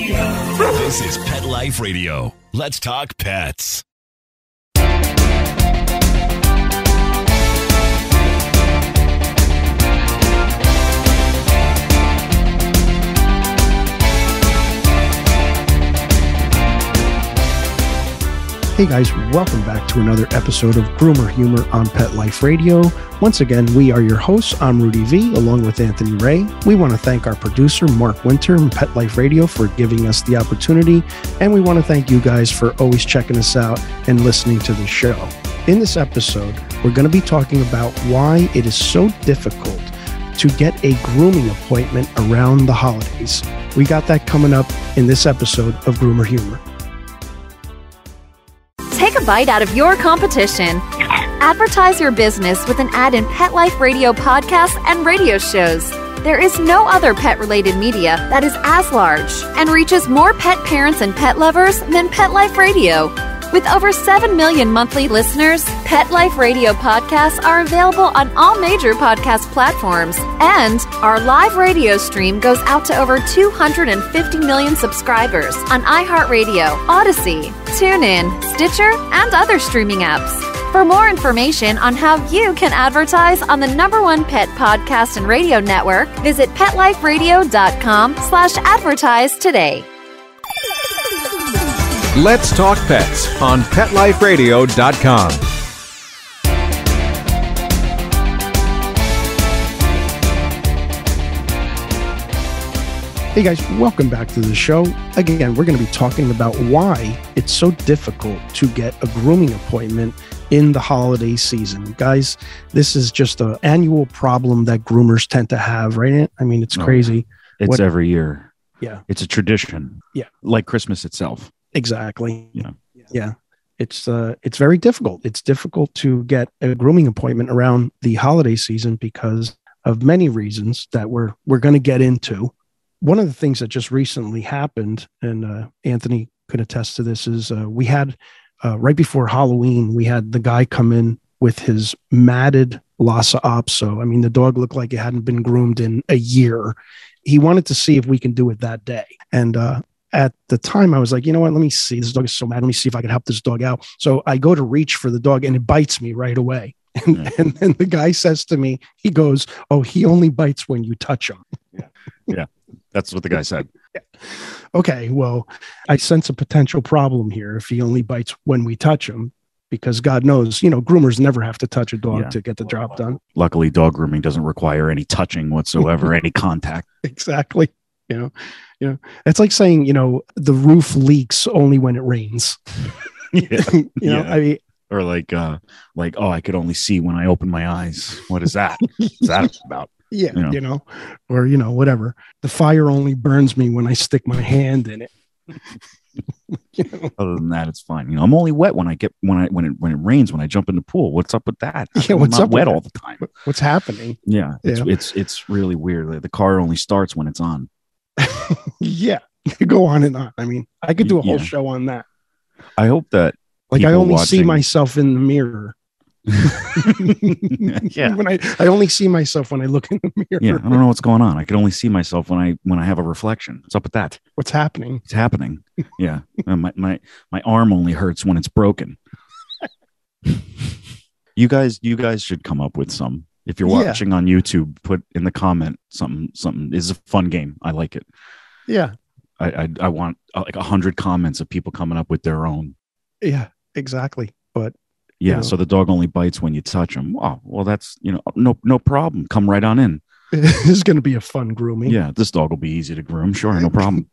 This is Pet Life Radio. Let's talk pets. Hey guys, welcome back to another episode of Groomer Humor on Pet Life Radio. Once again, we are your hosts. I'm Rudy V, along with Anthony Ray. We want to thank our producer, Mark Winter, and Pet Life Radio for giving us the opportunity. And we want to thank you guys for always checking us out and listening to the show. In this episode, we're going to be talking about why it is so difficult to get a grooming appointment around the holidays. We got that coming up in this episode of Groomer Humor. Take a bite out of your competition. Advertise your business with an ad in Pet Life Radio podcasts and radio shows. There is no other pet-related media that is as large and reaches more pet parents and pet lovers than Pet Life Radio. With over 7 million monthly listeners, Pet Life Radio podcasts are available on all major podcast platforms, and our live radio stream goes out to over 250 million subscribers on iHeartRadio, Odyssey, TuneIn, Stitcher, and other streaming apps. For more information on how you can advertise on the #1 pet podcast and radio network, visit PetLifeRadio.com/advertise today. Let's Talk Pets on PetLifeRadio.com. Hey guys, welcome back to the show. Again, we're going to be talking about why it's so difficult to get a grooming appointment in the holiday season. Guys, this is just an annual problem that groomers tend to have, right? I mean, it's crazy. It's every year. Yeah. It's a tradition. Yeah. Like Christmas itself. Exactly. Yeah. It's very difficult. It's difficult to get a grooming appointment around the holiday season because of many reasons that we're going to get into. One of the things that just recently happened, and Anthony could attest to this, is we had right before Halloween, we had the guy come in with his matted Lhasa Apso. I mean, the dog looked like it hadn't been groomed in a year. He wanted to see if we can do it that day. And at the time, I was like, you know what? Let me see. This dog is so mad. Let me see if I can help this dog out. So I go to reach for the dog and it bites me right away. And then the guy says to me, he goes, "Oh, he only bites when you touch him." Yeah. That's what the guy said. Okay, well, I sense a potential problem here if he only bites when we touch him, because God knows, groomers never have to touch a dog to get the job done. Luckily, dog grooming doesn't require any touching whatsoever, any contact. Exactly. It's like saying, the roof leaks only when it rains. I mean, or like, oh, I could only see when I open my eyes. What is that? What's that about? Yeah, or whatever. The fire only burns me when I stick my hand in it. Other than that, it's fine. I'm only wet when it rains, when I jump in the pool. What's up with that? What's I'm up not wet with all the time. What's happening? Yeah, it's really weird. The car only starts when it's on. Yeah, go on and on. I mean, I could do a whole show on that. I hope that I only see myself in the mirror. Yeah, I only see myself when I look in the mirror. Yeah, I don't know what's going on. I can only see myself when I have a reflection. What's up with that? What's happening? It's happening. Yeah, my arm only hurts when it's broken. You guys should come up with some. If you're watching on YouTube, put in the comment something. It's a fun game. I like it. Yeah, I want like 100 comments of people coming up with their own. Yeah, exactly. But yeah, so the dog only bites when you touch him. Oh, well, that's no problem. Come right on in. This is going to be a fun grooming. Yeah, this dog will be easy to groom. Sure, no problem.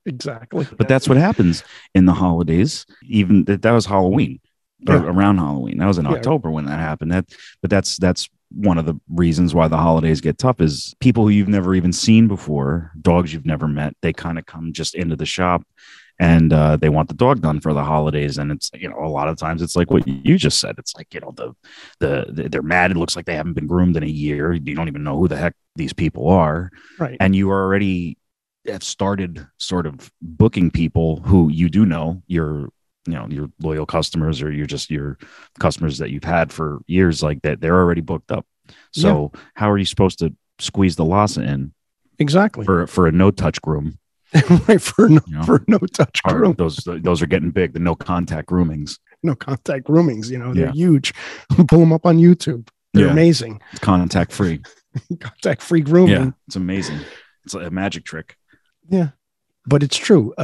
Exactly. But that's what happens in the holidays. Even that was Halloween. Or around Halloween. That was in October when that happened. But that's one of the reasons why the holidays get tough is people who you've never even seen before, dogs you've never met, they kind of come just into the shop and they want the dog done for the holidays. And it's, a lot of times it's like what you just said. It's like, they're mad. It looks like they haven't been groomed in a year. You don't even know who the heck these people are. Right. And you already have started sort of booking people who you do know your loyal customers, or your customers that you've had for years, like that, they're already booked up. So how are you supposed to squeeze the Lhasa in? Exactly. For a no touch groom? Right, for no touch groom. Those are getting big. The no contact groomings. No contact groomings. They're Yeah. huge. Pull them up on YouTube. They're amazing. It's contact free. Contact free grooming. Yeah, it's amazing. It's a magic trick. Yeah, but it's true.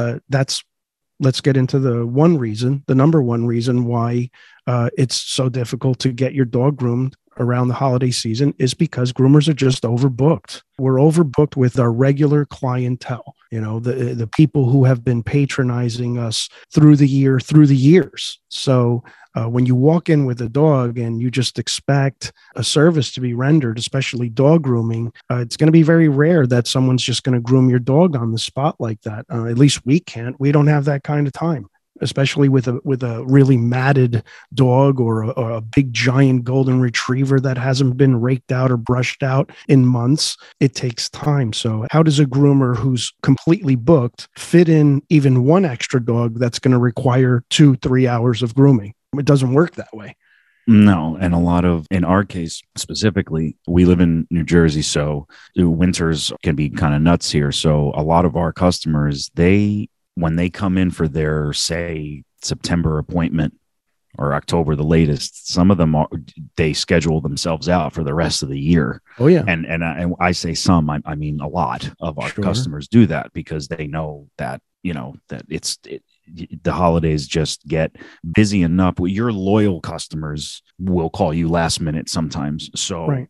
Let's get into the number one reason why it's so difficult to get your dog groomed around the holiday season is because groomers are just overbooked. We're overbooked with our regular clientele, the people who have been patronizing us through the years. So when you walk in with a dog and you just expect a service to be rendered, especially dog grooming, it's going to be very rare that someone's just going to groom your dog on the spot like that. At least we can't. We don't have that kind of time, especially with a really matted dog or a big giant golden retriever that hasn't been raked out or brushed out in months. It takes time. So how does a groomer who's completely booked fit in even one extra dog that's going to require 2-3 hours of grooming? It doesn't work that way. No. And in our case specifically, we live in New Jersey, so winters can be kind of nuts here. So a lot of our customers, when they come in for their, say, September appointment or October, the latest, some of them they schedule themselves out for the rest of the year. Oh yeah. And I say some, I mean, a lot of our customers do that because they know that, that the holidays just get busy enough. Your loyal customers will call you last minute sometimes. So, right.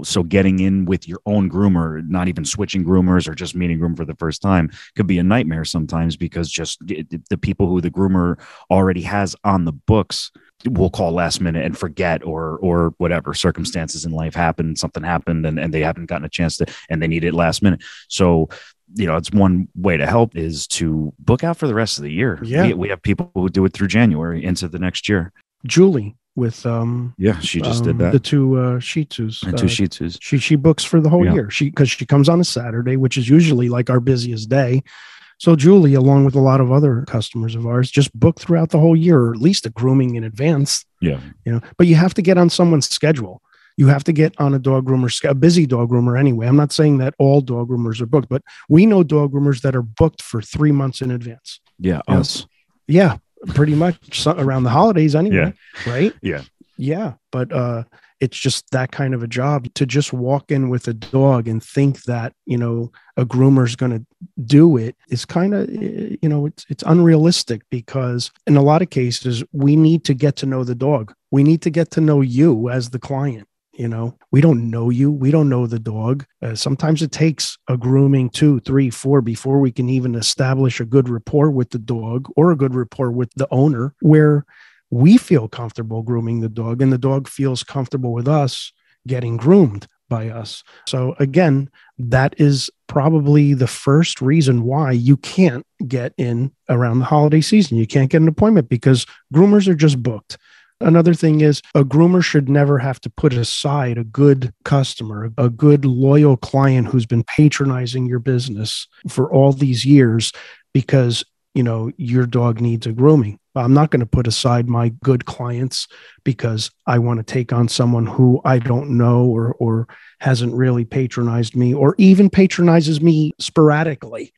So getting in with your own groomer, not even switching groomers or just meeting groom for the first time could be a nightmare sometimes because just the people who the groomer already has on the books will call last minute and forget or whatever circumstances in life happen, something happened and they haven't gotten a chance to, and they need it last minute. So, it's one way to help is to book out for the rest of the year. Yeah. We have people who do it through January into the next year. Julie with she just did that. The two Shih Tzus. And two Shih Tzus. She books for the whole year. Because she comes on a Saturday, which is usually like our busiest day. So Julie, along with a lot of other customers of ours, just book throughout the whole year, or at least a grooming in advance. Yeah. But you have to get on someone's schedule. You have to get on a dog groomer, a busy dog groomer anyway. I'm not saying that all dog groomers are booked, but we know dog groomers that are booked for 3 months in advance. Yeah. Us. Yeah. Pretty much around the holidays anyway. Yeah. Right. Yeah. Yeah. But it's just that kind of a job to just walk in with a dog and think that, a groomer's going to do it is kind of, it's unrealistic because in a lot of cases, we need to get to know the dog. We need to get to know you as the client. We don't know you. We don't know the dog. Sometimes it takes a grooming 2, 3, 4 before we can even establish a good rapport with the dog or a good rapport with the owner where we feel comfortable grooming the dog and the dog feels comfortable with us getting groomed by us. So again, that is probably the first reason why you can't get in around the holiday season. You can't get an appointment because groomers are just booked. Another thing is a groomer should never have to put aside a good customer, a good loyal client who's been patronizing your business for all these years because, your dog needs a grooming. I'm not going to put aside my good clients because I want to take on someone who I don't know or hasn't really patronized me or even patronizes me sporadically,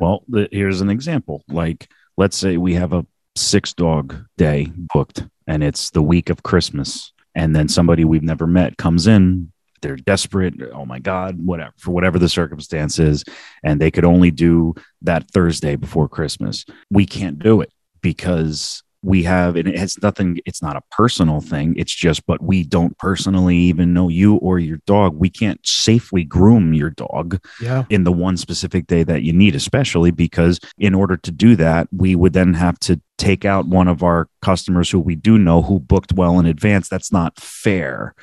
Well, here's an example. Like, let's say we have a 6-dog day booked and it's the week of Christmas. And then somebody we've never met comes in, they're desperate. Oh my God, whatever, for whatever the circumstance is. And they could only do that Thursday before Christmas. We can't do it because we have, and it has nothing, it's not a personal thing. It's just, but we don't personally even know you or your dog. We can't safely groom your dog in the one specific day that you need, especially because in order to do that, we would then have to take out one of our customers who we do know who booked well in advance. That's not fair.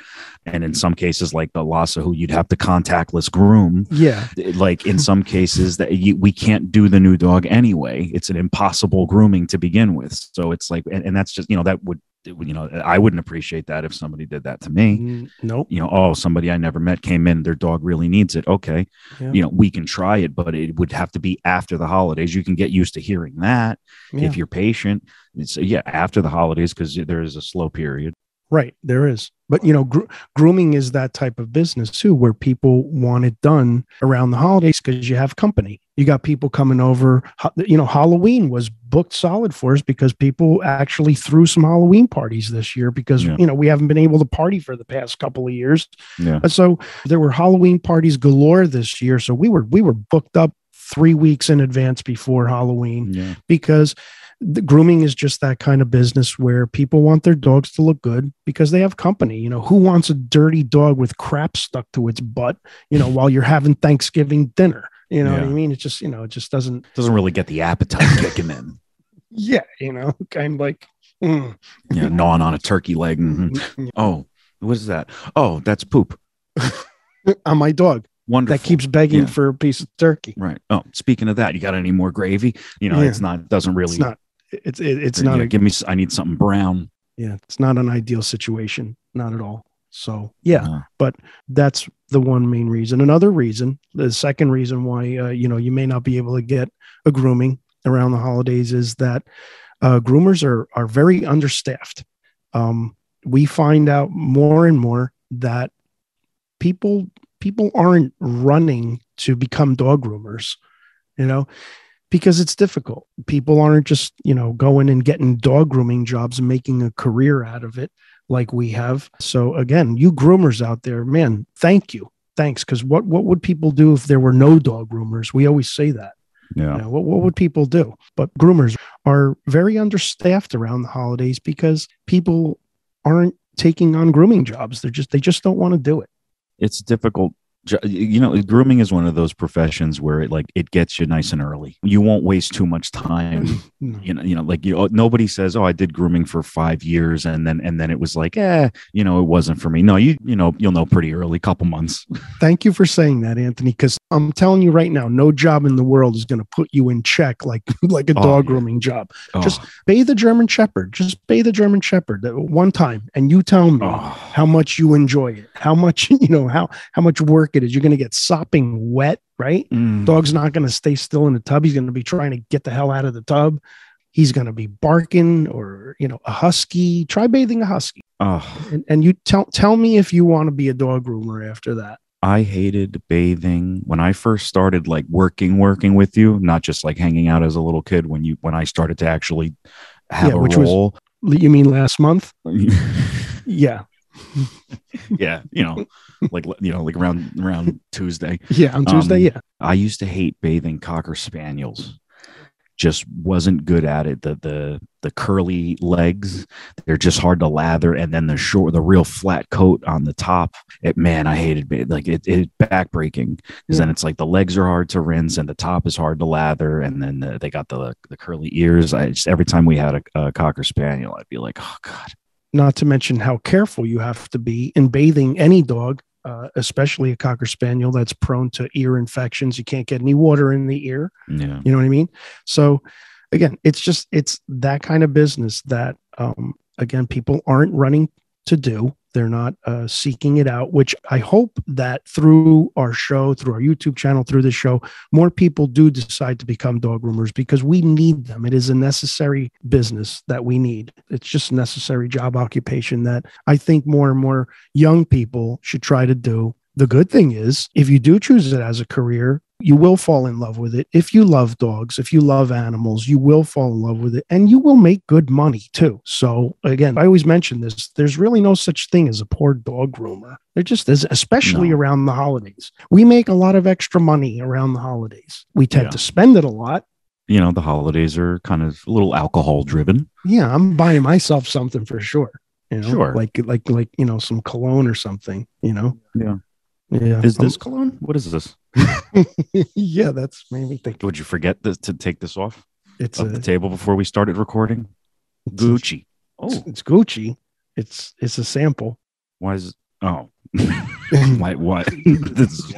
And in some cases, like the Lhasa, who you'd have to contactless groom. Yeah. Like in some cases that we can't do the new dog anyway. It's an impossible grooming to begin with. So it's like, and that's just, that would, I wouldn't appreciate that if somebody did that to me. Nope. Somebody I never met came in, their dog really needs it. Okay. Yeah. We can try it, but it would have to be after the holidays. You can get used to hearing that if you're patient. It's after the holidays, because there is a slow period. Right. There is. But, grooming is that type of business too, where people want it done around the holidays because you have company. You got people coming over. Halloween was booked solid for us because people actually threw some Halloween parties this year because, we haven't been able to party for the past couple of years. Yeah. So there were Halloween parties galore this year. So we were booked up 3 weeks in advance before Halloween because the grooming is just that kind of business where people want their dogs to look good because they have company. Who wants a dirty dog with crap stuck to its butt, while you're having Thanksgiving dinner? What I mean? It just, it just doesn't really get the appetite kicking in. Yeah. Kind of like, gnawing on a turkey leg. Mm-hmm. Oh, what is that? Oh, that's poop on my dog. Wonderful. That keeps begging for a piece of turkey. Right. Oh, speaking of that, you got any more gravy? It's not, doesn't really, it's not, it's not, give me, I need something brown. Yeah. It's not an ideal situation. Not at all. So, but that's the one main reason. Another reason, the second reason why, you may not be able to get a grooming around the holidays is that groomers are very understaffed. We find out more and more that people aren't running to become dog groomers, because it's difficult. People aren't just, going and getting dog grooming jobs and making a career out of it like we have. So again, you groomers out there, man, thank you. Thanks. Because what would people do if there were no dog groomers? We always say that. Yeah. What would people do? But groomers are very understaffed around the holidays because people aren't taking on grooming jobs. They just don't want to do it. It's difficult. Grooming is one of those professions where it gets you nice and early. You won't waste too much time. Nobody says, "Oh, I did grooming for 5 years," and then it was like, it wasn't for me. No, you'll know pretty early, couple months. Thank you for saying that, Anthony, because I'm telling you right now, no job in the world is going to put you in check like a dog grooming job. Just bathe a German Shepherd. Just bathe a German Shepherd one time, and you tell me how much you enjoy it, how much how much work it is. You're going to get sopping wet, right? Dog's not going to stay still in the tub. He's going to be trying to get the hell out of the tub. He's going to be barking, or a husky. Try bathing a husky. And you tell me if you want to be a dog groomer after that. I hated bathing when I first started working with you, not just hanging out as a little kid. When I started to actually have a role. You mean last month? Yeah. Yeah, around Tuesday. Yeah, on Tuesday. Yeah, I used to hate bathing Cocker Spaniels. Just wasn't good at it. The curly legs, they're just hard to lather, and then the real flat coat on the top. I hated it. It backbreaking because then it's the legs are hard to rinse and the top is hard to lather, and then they got the curly ears. Every time we had a Cocker Spaniel, I'd be like, oh God. Not to mention how careful you have to be in bathing any dog, especially a Cocker Spaniel that's prone to ear infections. You can't get any water in the ear. Yeah. You know what I mean? So again, it's that kind of business that, again, people aren't running to do. They're not seeking it out, which I hope that through our show, through our YouTube channel, through the show, more people do decide to become dog groomers because we need them. It is a necessary business that we need. It's just a necessary job occupation that I think more and more young people should try to do. The good thing is, if you do choose it as a career, you will fall in love with it. If you love dogs, if you love animals, you will fall in love with it, and you will make good money too. So again, I always mention this. There's really no such thing as a poor dog groomer. There just is, especially around the holidays. We make a lot of extra money around the holidays. We tend to spend it a lot. The holidays are kind of a little alcohol driven. Yeah, I'm buying myself something for sure. Sure. Like some cologne or something, Yeah. Yeah. Is this cologne? What is this? Yeah, that's made me think. Would you forget to take this off the table before we started recording? Gucci. It's Gucci. It's a sample. Why is it? Oh, what? This,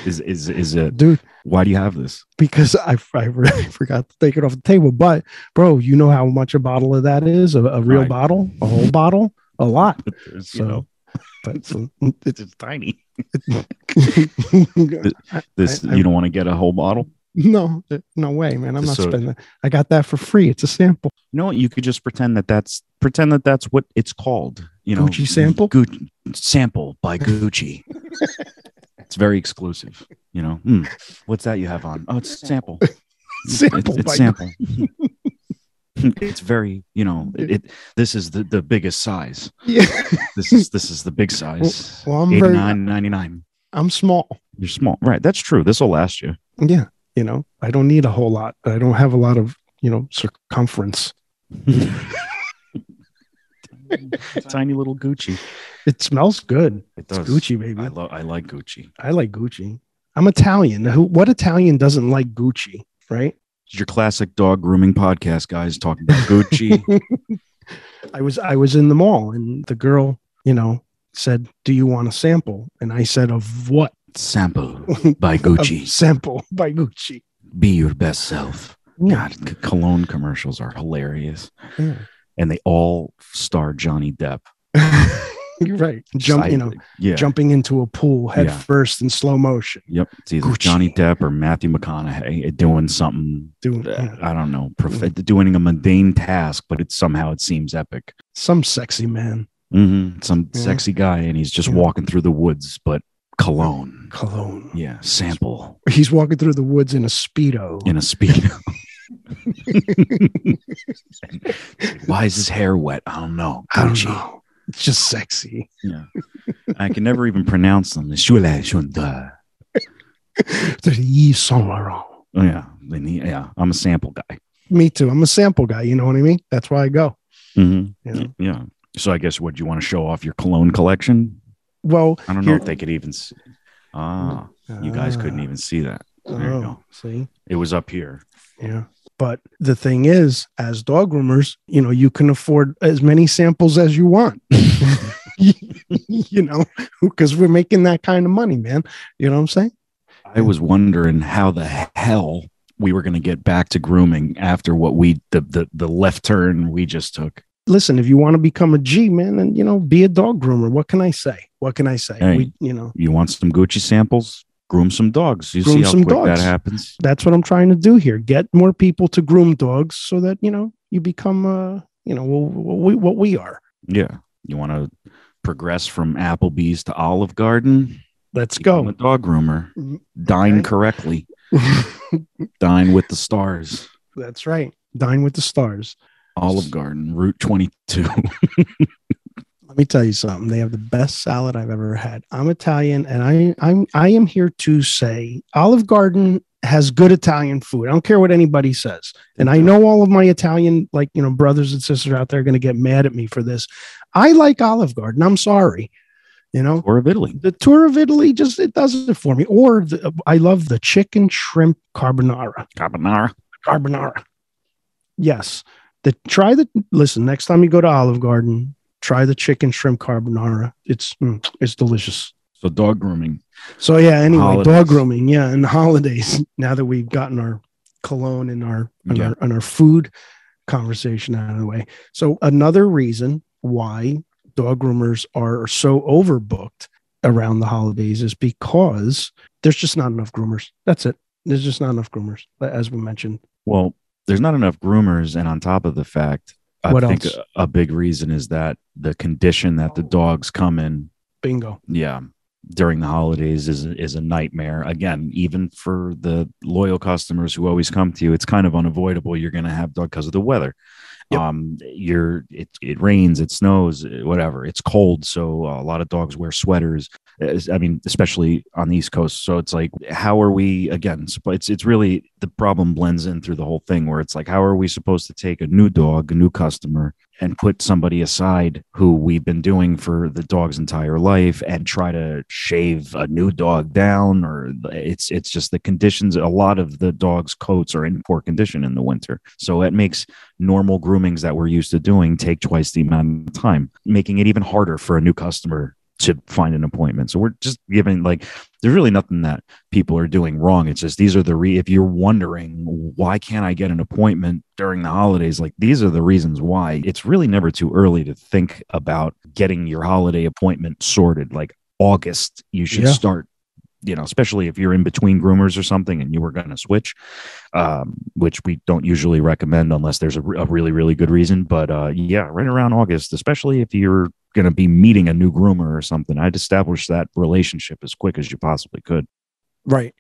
is it, dude? Why do you have this? Because I really forgot to take it off the table. But bro, you know how much a bottle of that is? A real bottle, a whole bottle, a lot. So. But it's tiny. You don't want to get a whole bottle? No, no way, man. I'm not So- spending. I got that for free. It's a sample. You know what? You could just pretend that that's what it's called. You know, Gucci sample? Gucci sample by Gucci. It's very exclusive. You know, what's that you have on? Oh, it's a sample. Sample It's by sample. It's very, you know, this is the biggest size. Yeah. This is the big size. Well, I'm $89.99. I'm small. You're small, right? That's true. This will last you. Yeah. You know, I don't need a whole lot. I don't have a lot of, circumference. Tiny little Gucci. It smells good. It does. It's Gucci, baby. I like Gucci. I like Gucci. I'm Italian. What Italian doesn't like Gucci, right? It's your classic dog grooming podcast, guys, talking about Gucci. I was in the mall and the girl, said, "Do you want a sample?" And I said, "Of what?" Sample by Gucci. Sample by Gucci. Be your best self. Yeah. God, cologne commercials are hilarious. Yeah. And they all star Johnny Depp. You're right. Yeah. Jumping into a pool head Yeah. first in slow motion. Yep. It's either Gucci. Johnny Depp or Matthew McConaughey doing something. Yeah. I don't know. Doing a mundane task, but it seems epic. Some sexy man. Some Yeah. sexy guy, and he's just Yeah. walking through the woods, but cologne. Cologne. Yeah. Sample He's walking through the woods in a Speedo. in a Speedo. Why is his hair wet? I don't know. I don't Gucci. know. It's just sexy. Yeah. I can never even pronounce them. Oh, Yves Saint Laurent. yeah. Yeah. I'm a sample guy. Me too. I'm a sample guy. You know what I mean? That's why I go. Yeah. Yeah. So I guess what you want to show off your cologne collection? Well, I don't know if they could even see. You guys couldn't even see that. There you go. See? It was up here. Yeah. But the thing is, as dog groomers, you can afford as many samples as you want, because we're making that kind of money, man. You know what I'm saying? I was wondering how the hell we were going to get back to grooming after what the left turn we just took. Listen, if you want to become a G, man, and, be a dog groomer, what can I say? Hey, you want some Gucci samples? Groom some dogs. You see how quick that happens. That's what I'm trying to do here. Get more people to groom dogs so that, you become, what we are. Yeah. You want to progress from Applebee's to Olive Garden? Let's Become go. a dog groomer. Dine correctly. Dine with the stars. That's right. Dine with the stars. Olive Garden, Route 22. Let me tell you something. They have the best salad I've ever had. I'm Italian, and I am here to say Olive Garden has good Italian food. I don't care what anybody says. And I know all of my Italian, brothers and sisters out there are going to get mad at me for this. I like Olive Garden. I'm sorry. Tour of Italy. The tour of Italy it does it for me. Or I love the chicken shrimp carbonara. Carbonara. Yes. Listen, next time you go to Olive Garden, try the chicken shrimp carbonara. It's delicious. So dog grooming. So yeah, anyway, Holidays. Dog grooming. Yeah. And the holidays, now that we've gotten our cologne and our food conversation out of the way. So another reason why dog groomers are so overbooked around the holidays is because there's just not enough groomers. That's it. There's just not enough groomers, as we mentioned. Well, there's not enough groomers. And on top of the fact, I think else? a big reason is that the condition that the dogs come in, Bingo. yeah, during the holidays is a nightmare. Again, even for the loyal customers who always come to you, it's kind of unavoidable. You're going to have dog because of the weather. Yep. It rains, it snows, whatever. It's cold, so a lot of dogs wear sweaters. I mean, especially on the East Coast. So it's like, how are we, again, it's really, the problem blends in through the whole thing where it's like, how are we supposed to take a new dog, a new customer, and put somebody aside who we've been doing for the dog's entire life and try to shave a new dog down? Or it's just the conditions. A lot of the dog's coats are in poor condition in the winter. So it makes normal groomings that we're used to doing take twice the amount of time, making it even harder for a new customer to find an appointment. So we're just giving, there's really nothing that people are doing wrong. It's just, these are if you're wondering, why can't I get an appointment during the holidays? These are the reasons why. It's really never too early to think about getting your holiday appointment sorted. August, you should start especially if you're in between groomers or something and you were going to switch, which we don't usually recommend unless there's a really, really good reason. But yeah, right around August, especially if you're going to be meeting a new groomer or something, I'd establish that relationship as quick as you possibly could. Right.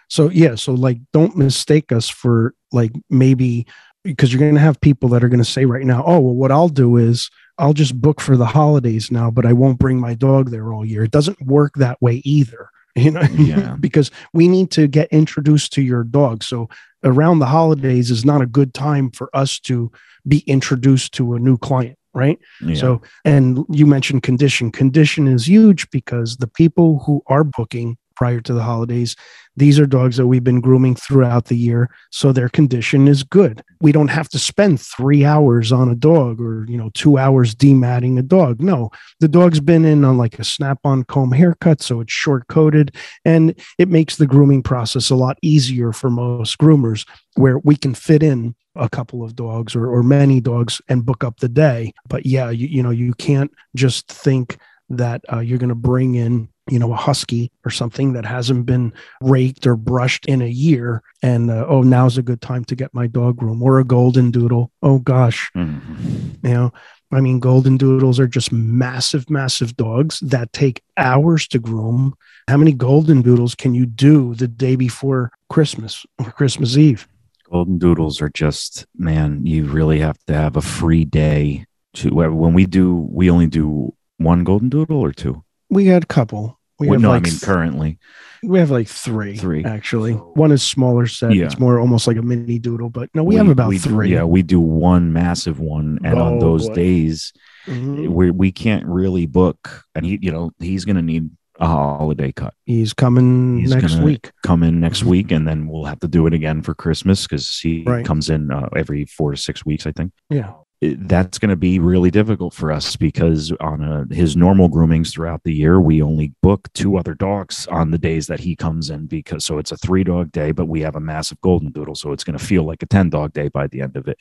So, yeah. So like, don't mistake us for like, maybe because you're going to have people that are going to say right now, oh, well, what I'll do is I'll just book for the holidays now, but I won't bring my dog there all year. It doesn't work that way either. Yeah. Because we need to get introduced to your dog. So around the holidays is not a good time for us to be introduced to a new client. Right. Yeah. So, and you mentioned condition. Condition is huge because the people who are booking prior to the holidays, these are dogs that we've been grooming throughout the year. So their condition is good. We don't have to spend 3 hours on a dog or, 2 hours dematting a dog. No, the dog's been in on like a snap-on comb haircut. So it's short coated and it makes the grooming process a lot easier for most groomers where we can fit in a couple of dogs or many dogs and book up the day. But yeah, you can't just think that you're going to bring in a husky or something that hasn't been raked or brushed in a year. And, now's a good time to get my dog groomed, or a golden doodle. Oh gosh. Mm-hmm. Golden doodles are just massive, massive dogs that take hours to groom. How many golden doodles can you do the day before Christmas or Christmas Eve? Golden doodles are just, man, you really have to have a free day to, when we only do one golden doodle or two. We had a couple. Currently we have like three actually. So, one is smaller set. Yeah. It's more almost like a mini doodle, but no, we have about three. Yeah, we do one massive one, and on those days, we can't really book. And he's going to need a holiday cut. He's coming next week. Come in next week, and then we'll have to do it again for Christmas because he comes in every 4 to 6 weeks, I think. Yeah. That's going to be really difficult for us because on his normal groomings throughout the year, we only book 2 other dogs on the days that he comes in so it's a 3-dog day, but we have a massive golden doodle. So it's going to feel like a 10-dog day by the end of it.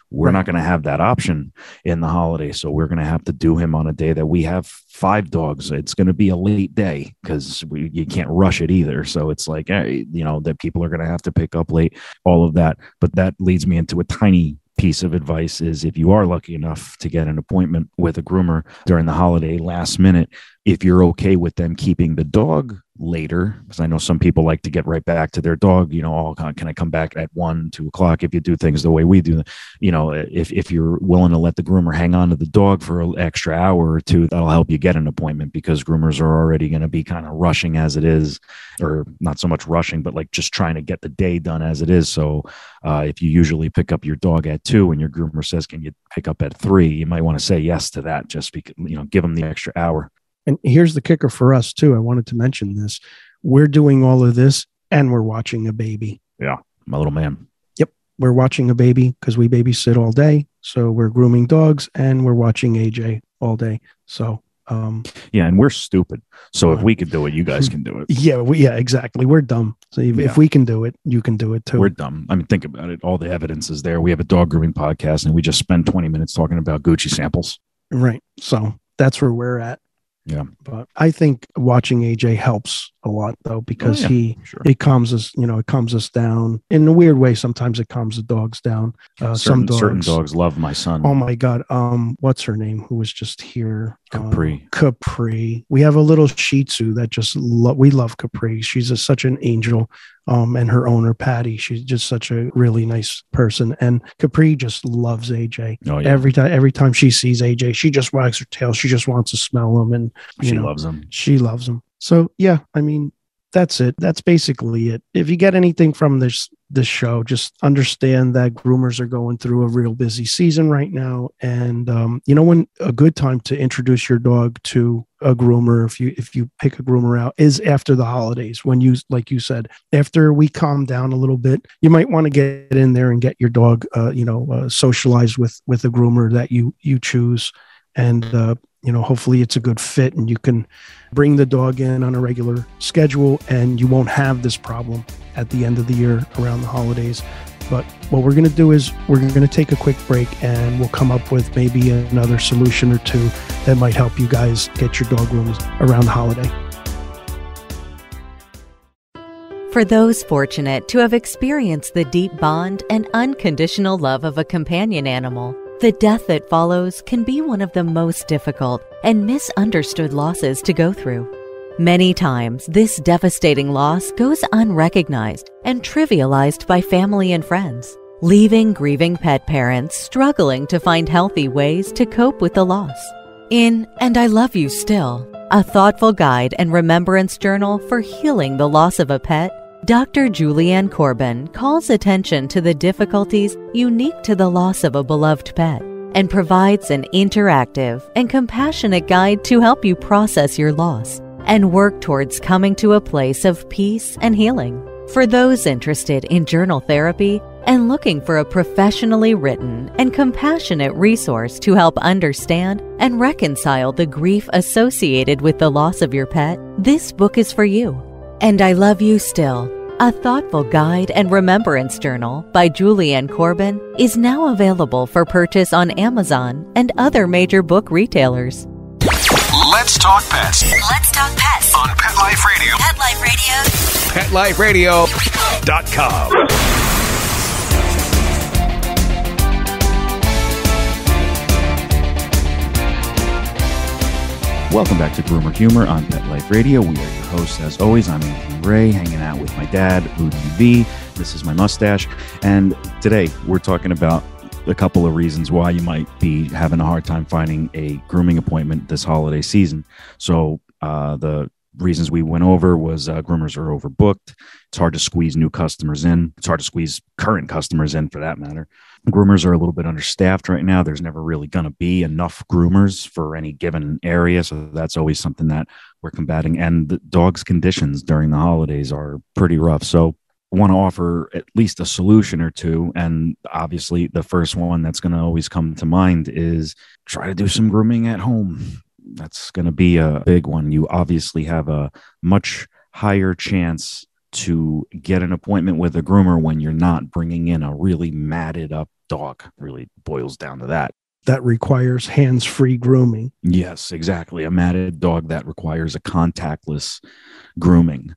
We're not going to have that option in the holiday. So we're going to have to do him on a day that we have 5 dogs. It's going to be a late day because you can't rush it either. So it's like, that people are going to have to pick up late, all of that. But that leads me into a tiny piece of advice is if you are lucky enough to get an appointment with a groomer during the holiday last minute, if you're okay with them keeping the dog later, because I know some people like to get right back to their dog, can I come back at 1, 2 o'clock if you do things the way we do, if you're willing to let the groomer hang on to the dog for an extra hour or 2, that'll help you get an appointment because groomers are already going to be kind of rushing as it is, or not so much rushing, but like just trying to get the day done as it is. So if you usually pick up your dog at 2 and your groomer says, can you pick up at 3, you might want to say yes to that just because, give them the extra hour. And here's the kicker for us too. I wanted to mention this. We're doing all of this and we're watching a baby. Yeah. My little man. Yep. We're watching a baby because we babysit all day. So we're grooming dogs and we're watching AJ all day. So, yeah. And we're stupid. So if we could do it, you guys can do it. Yeah, exactly. We're dumb. So if we can do it, you can do it too. We're dumb. Think about it. All the evidence is there. We have a dog grooming podcast and we just spend 20 minutes talking about Gucci samples. Right. So that's where we're at. Yeah. But I think watching AJ helps a lot though, because it calms us, it calms us down in a weird way. Sometimes it calms the dogs down. Certain dogs love my son. Oh my God. What's her name? Who was just here? Capri. Capri. We have a little Shih Tzu that we love Capri. She's such an angel. And her owner, Patty, she's just such a really nice person. And Capri just loves AJ. Oh, yeah. Every time she sees AJ, she just wags her tail. She just wants to smell him. And she loves him. She loves him. So yeah, that's it. That's basically it. If you get anything from this show, just understand that groomers are going through a real busy season right now. And when a good time to introduce your dog to a groomer, if you pick a groomer out, is after the holidays, when you, like you said, after we calm down a little bit, you might want to get in there and get your dog socialized with a groomer that you choose. And hopefully it's a good fit and you can bring the dog in on a regular schedule and you won't have this problem at the end of the year around the holidays. But what we're going to do is we're going to take a quick break and we'll come up with maybe another solution or 2 that might help you guys get your dog groomed around the holiday. For those fortunate to have experienced the deep bond and unconditional love of a companion animal, the death that follows can be one of the most difficult and misunderstood losses to go through. Many times, this devastating loss goes unrecognized and trivialized by family and friends, leaving grieving pet parents struggling to find healthy ways to cope with the loss. In And I Love You Still, a thoughtful guide and remembrance journal for healing the loss of a pet, Dr. Julianne Corbin calls attention to the difficulties unique to the loss of a beloved pet and provides an interactive and compassionate guide to help you process your loss and work towards coming to a place of peace and healing. For those interested in journal therapy and looking for a professionally written and compassionate resource to help understand and reconcile the grief associated with the loss of your pet, this book is for you. And I Love You Still, a thoughtful guide and remembrance journal by Julianne Corbin, is now available for purchase on Amazon and other major book retailers. Let's talk pets. Let's talk pets On Pet Life Radio. Pet Life Radio. PetLifeRadio.com. Welcome back to Groomer Humor on Pet Life Radio. We are your hosts, as always. I'm Anthony Ray, hanging out with my dad, Rudy V. This is my mustache. And today we're talking about a couple of reasons why you might be having a hard time finding a grooming appointment this holiday season. So the reasons we went over was groomers are overbooked. It's hard to squeeze new customers in. It's hard to squeeze current customers in, for that matter. Groomers are a little bit understaffed right now. There's never really going to be enough groomers for any given area. So that's always something that we're combating. And the dog's conditions during the holidays are pretty rough. So I want to offer at least a solution or two. And obviously the first one that's going to always come to mind is try to do some grooming at home. That's going to be a big one. You obviously have a much higher chance to get an appointment with a groomer when you're not bringing in a really matted up dog. Really boils down to that. That requires hands-free grooming. Yes, exactly. A matted dog that requires a contactless grooming.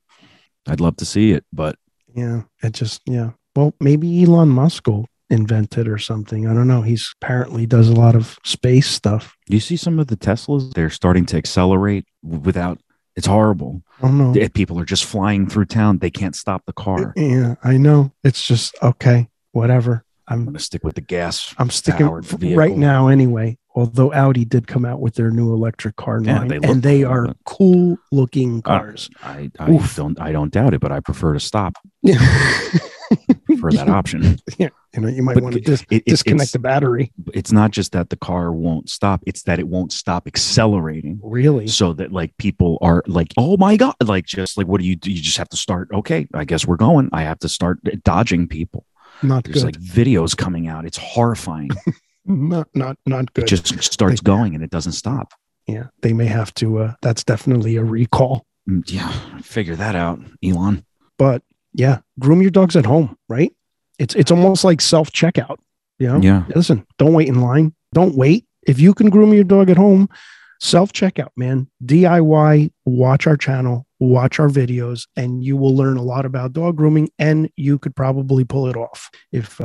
I'd love to see it, but yeah. Well, maybe Elon Musk will invent it or something. I don't know. He's apparently does a lot of space stuff. You see some of the Teslas, they're starting to accelerate without, it's horrible. Oh no. People are just flying through town. They can't stop the car. Yeah, I know. It's just, okay, whatever. I'm going to stick with the gas. I'm sticking right now anyway. Although Audi did come out with their new electric car line, and they are cool looking cars. I don't doubt it, but I prefer to stop. Yeah. For that option. Yeah. You might want to disconnect the battery. It's not just that the car won't stop. It's that it won't stop accelerating. Really? So that like people are like, oh my God, like just like, what do? You just have to start. Okay, I guess we're going. I have to start dodging people. There's good. Like videos coming out. It's horrifying. not good. It just starts going and it doesn't stop. Yeah. They may have to, that's definitely a recall. Yeah. Figure that out, Elon. But yeah, groom your dogs at home, right? It's almost like self-checkout. Yeah. Listen, don't wait in line. Don't wait. If you can groom your dog at home, self-checkout, man. DIY, watch our channel, watch our videos, and you will learn a lot about dog grooming, and you could probably pull it off. If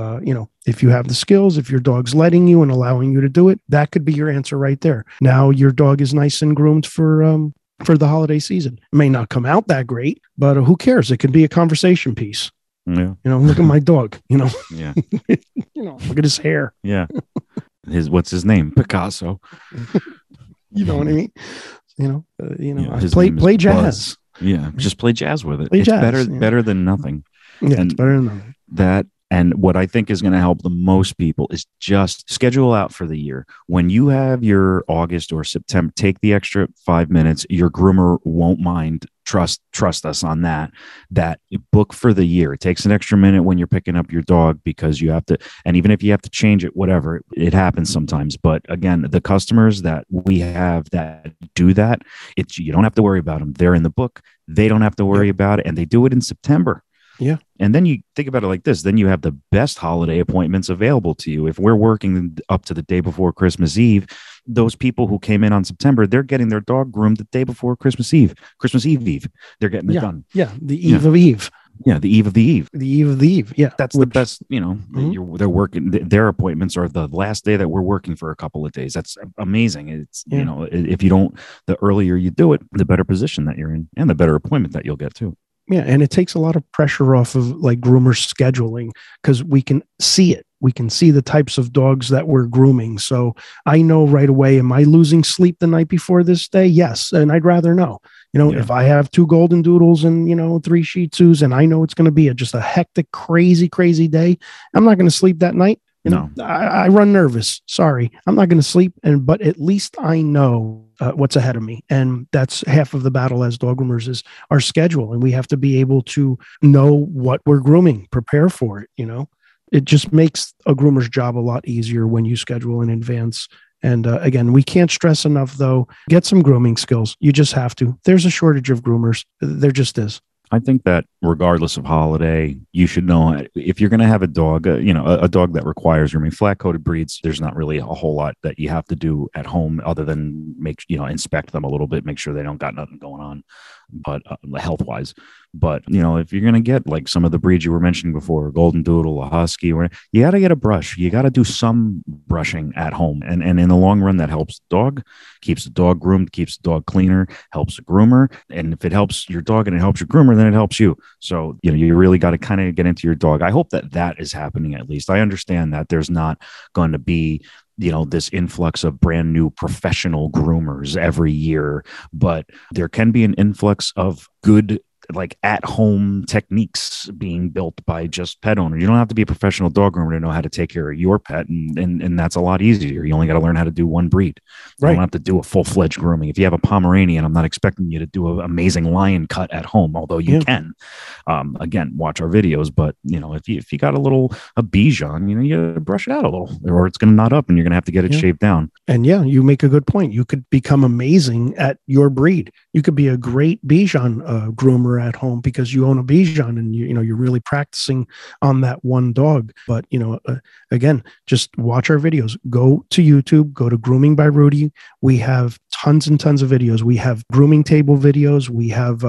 you have the skills, if your dog's letting you and allowing you to do it, that could be your answer right there. Now your dog is nice and groomed for the holiday season. It may not come out that great, but who cares? It could be a conversation piece. Yeah. Look at my dog, Yeah. Look at his hair. Yeah. What's his name? Picasso. You know what I mean? Play jazz. Buzz. Yeah. Just play jazz with it. Play it's jazz, better than nothing. Yeah. And it's better than nothing. That, and what I think is going to help the most people is just schedule out for the year. When you have your August or September, take the extra 5 minutes. Your groomer won't mind. Trust us on that book for the year. It takes an extra minute when you're picking up your dog because you have to, and even if you have to change it, whatever, it happens sometimes. But again, the customers that we have that do that, you don't have to worry about them. They're in the book. They don't have to worry about it. And they do it in September. Yeah. And then you think about it like this, then you have the best holiday appointments available to you. If we're working up to the day before Christmas Eve, those people who came in on September, they're getting their dog groomed the day before Christmas Eve. They're getting it done. Yeah. The eve of Eve. Yeah, the eve of the eve. The eve of the eve. Yeah. That's the best, they're working. Their appointments are the last day that we're working for a couple of days. That's amazing. It's, if you don't, the earlier you do it, the better position that you're in and the better appointment that you'll get too. Yeah. And it takes a lot of pressure off of like groomer scheduling because we can see it. We can see the types of dogs that we're grooming. So I know right away, am I losing sleep the night before this day? Yes. And I'd rather know. If I have 2 golden doodles and, 3 Shih Tzus and I know it's going to be just a hectic, crazy, crazy day, I'm not going to sleep that night. I run nervous. Sorry, I'm not going to sleep. But at least I know what's ahead of me. And that's half of the battle as dog groomers is our schedule. And we have to be able to know what we're grooming, prepare for it. It just makes a groomer's job a lot easier when you schedule in advance. And again, we can't stress enough, though, get some grooming skills. You just have to. There's a shortage of groomers. There just is. I think that regardless of holiday, you should know if you're going to have a dog, a dog that requires grooming. Flat-coated breeds, there's not really a whole lot that you have to do at home other than inspect them a little bit, make sure they don't got nothing going on, but health-wise. But, if you're going to get like some of the breeds you were mentioning before, a golden doodle, a husky, you got to get a brush. You got to do some brushing at home. And in the long run, that helps the dog, keeps the dog groomed, keeps the dog cleaner, helps the groomer. And if it helps your dog and it helps your groomer, then it helps you. So, you really got to kind of get into your dog. I hope that is happening at least. I understand that there's not going to be this influx of brand new professional groomers every year, but there can be an influx of good like at-home techniques being built by just pet owners. You don't have to be a professional dog groomer to know how to take care of your pet, and that's a lot easier. You only got to learn how to do one breed. You don't have to do a full-fledged grooming. If you have a Pomeranian, I'm not expecting you to do an amazing lion cut at home, although you can. Again, watch our videos, but if you got a Bichon, you brush it out a little, or it's going to knot up, and you're going to have to get it shaved down. And you make a good point. You could become amazing at your breed. You could be a great Bichon groomer at home because you own a Bichon and you're really practicing on that one dog. But again, just watch our videos. Go to YouTube, go to Grooming by Rudy. We have tons and tons of videos. We have grooming table videos. We have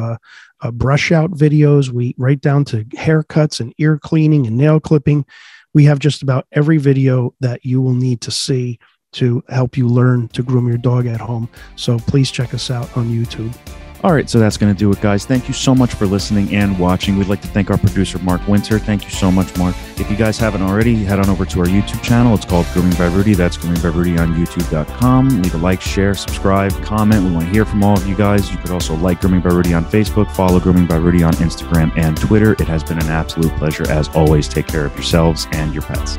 brush out videos. We right down to haircuts and ear cleaning and nail clipping. We have just about every video that you will need to see to help you learn to groom your dog at home. So please check us out on YouTube. All right, so that's going to do it, guys. Thank you so much for listening and watching. We'd like to thank our producer, Mark Winter. Thank you so much, Mark. If you guys haven't already, head on over to our YouTube channel. It's called Grooming by Rudy. That's Grooming by Rudy on YouTube.com. Leave a like, share, subscribe, comment. We want to hear from all of you guys. You could also like Grooming by Rudy on Facebook, follow Grooming by Rudy on Instagram and Twitter. It has been an absolute pleasure. As always, take care of yourselves and your pets.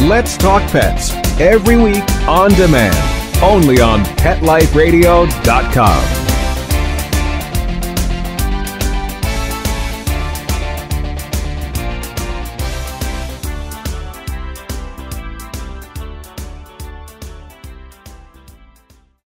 Let's Talk Pets, every week on demand, only on PetLifeRadio.com.